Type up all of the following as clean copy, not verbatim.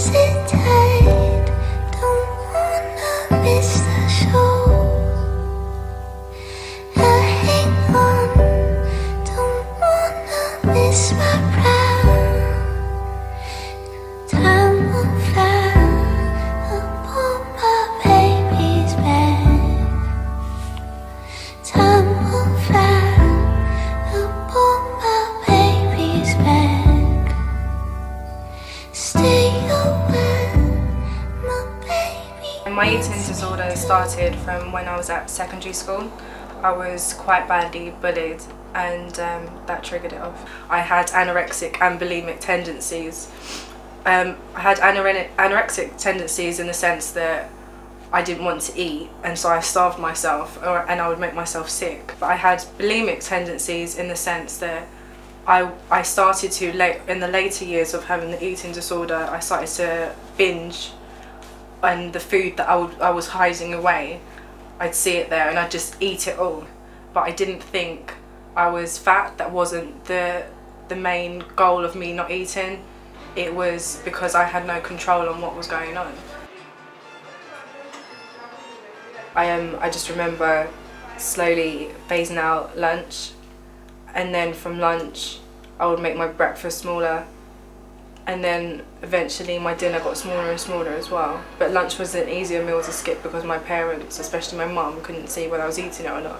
sit tight, don't wanna miss the show. I hang on, don't wanna miss my pride. Time will fly upon my baby's bed. Time will fly upon my baby's bed. Stay away, my baby. My eating disorder started from when I was at secondary school. I was quite badly bullied, and that triggered it off. I had anorexic and bulimic tendencies. I had anorexic tendencies in the sense that I didn't want to eat, and so I starved myself, and I would make myself sick. But I had bulimic tendencies in the sense that I started to, in the later years of having the eating disorder, I started to binge, and the food that I was hiding away, I'd see it there and I'd just eat it all. But I didn't think I was fat. That wasn't the main goal of me not eating. It was because I had no control on what was going on. I just remember slowly phasing out lunch, and then from lunch I would make my breakfast smaller, and then eventually my dinner got smaller and smaller as well. But lunch was an easier meal to skip because my parents, especially my mum, couldn't see whether I was eating it or not.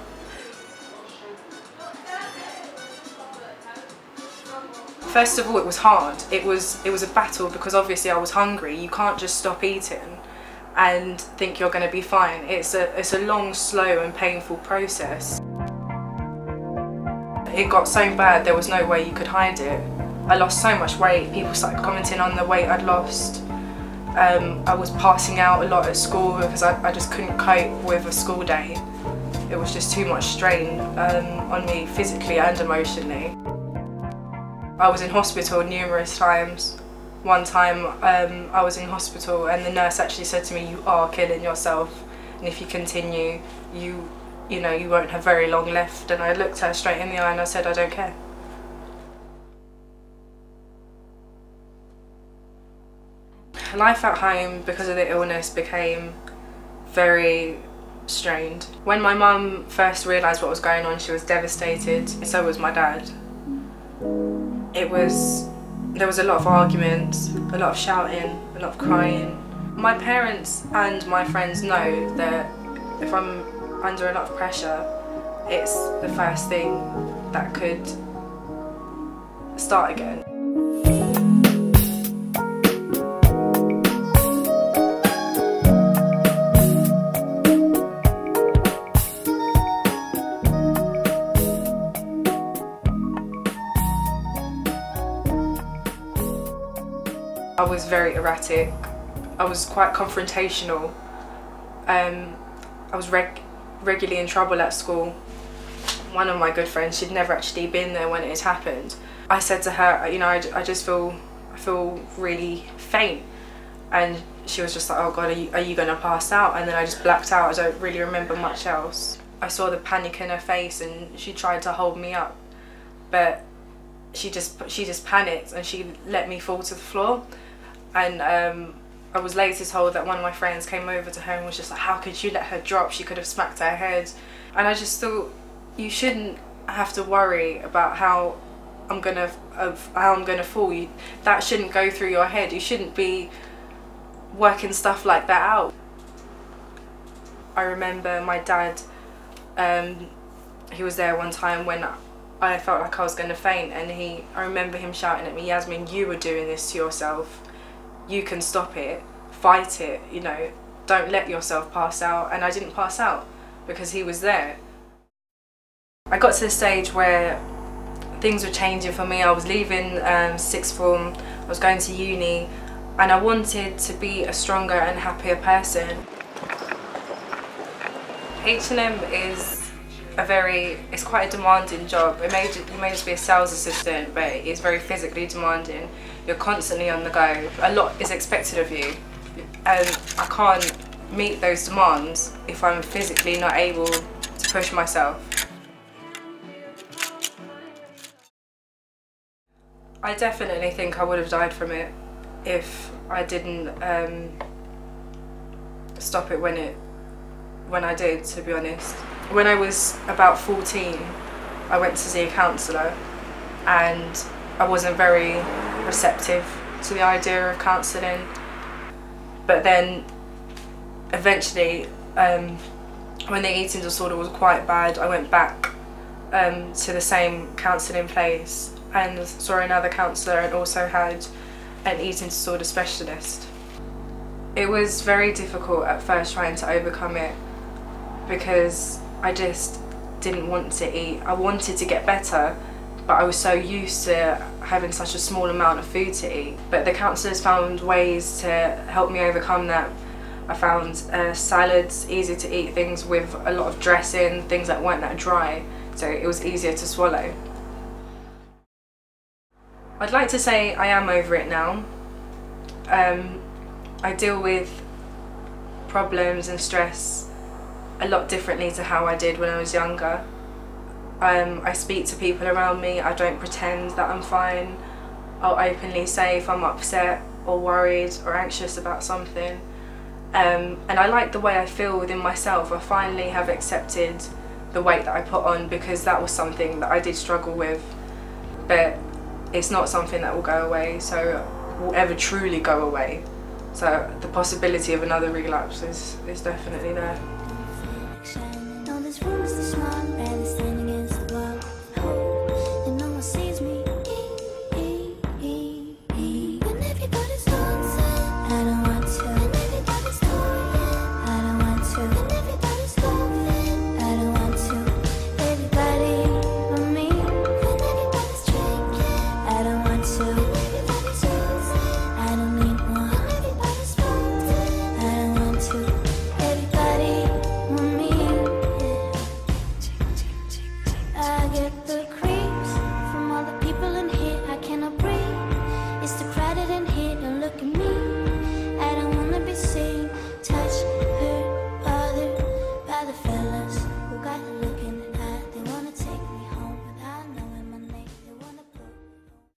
First of all, it was hard. It was a battle because obviously I was hungry. You can't just stop eating and think you're going to be fine. It's a long, slow and painful process. It got so bad there was no way you could hide it. I lost so much weight. People started commenting on the weight I'd lost. I was passing out a lot at school because I just couldn't cope with a school day. It was just too much strain on me physically and emotionally. I was in hospital numerous times. One time I was in hospital and the nurse actually said to me, "You are killing yourself, and if you continue, you won't have very long left." And I looked her straight in the eye and I said, "I don't care." Life at home, because of the illness, became very strained. When my mum first realised what was going on, she was devastated. So was my dad. There was a lot of arguments, a lot of shouting, a lot of crying. My parents and my friends know that if I'm under a lot of pressure, it's the first thing that could start again. I was very erratic. I was quite confrontational. I was regularly in trouble at school. One of my good friends, she'd never actually been there when it had happened. I said to her, I just feel really faint, and she was just like, "Oh God, are you gonna pass out?" And then I just blacked out. I don't really remember much else. I saw the panic in her face, and she tried to hold me up, but she just panicked and she let me fall to the floor. And I was later told that one of my friends came over to her and was just like, "How could you let her drop? She could have smacked her head." And I just thought, you shouldn't have to worry about how I'm gonna fall. That shouldn't go through your head. You shouldn't be working stuff like that out. I remember my dad, he was there one time when I felt like I was going to faint, and I remember him shouting at me, "Yasmin, you were doing this to yourself. You can stop it, fight it, don't let yourself pass out." And I didn't pass out because he was there. I got to the stage where things were changing for me. I was leaving sixth form, I was going to uni, and I wanted to be a stronger and happier person. H&M is it's quite a demanding job. You may just be a sales assistant, but it's very physically demanding. You're constantly on the go. A lot is expected of you, and I can't meet those demands if I'm physically not able to push myself. I definitely think I would have died from it. if I didn't stop it when I did, to be honest. When I was about 14, I went to see a counsellor, and I wasn't very receptive to the idea of counselling. But then eventually, when the eating disorder was quite bad, I went back to the same counselling place and saw another counsellor, and also had an eating disorder specialist. It was very difficult at first trying to overcome it, because I just didn't want to eat. I wanted to get better, but I was so used to having such a small amount of food to eat. But the counsellors found ways to help me overcome that. I found salads, easy to eat, things with a lot of dressing, things that weren't that dry, so it was easier to swallow. I'd like to say I am over it now. I deal with problems and stress a lot differently to how I did when I was younger. I speak to people around me. I don't pretend that I'm fine. I'll openly say if I'm upset or worried or anxious about something. And I like the way I feel within myself. I finally have accepted the weight that I put on, because that was something that I did struggle with, but it's not something that will go away, so will ever truly go away. So the possibility of another relapse is definitely there. No, this room is too small, barely standing against the wall. And no one sees me. When everybody's dancing, I don't want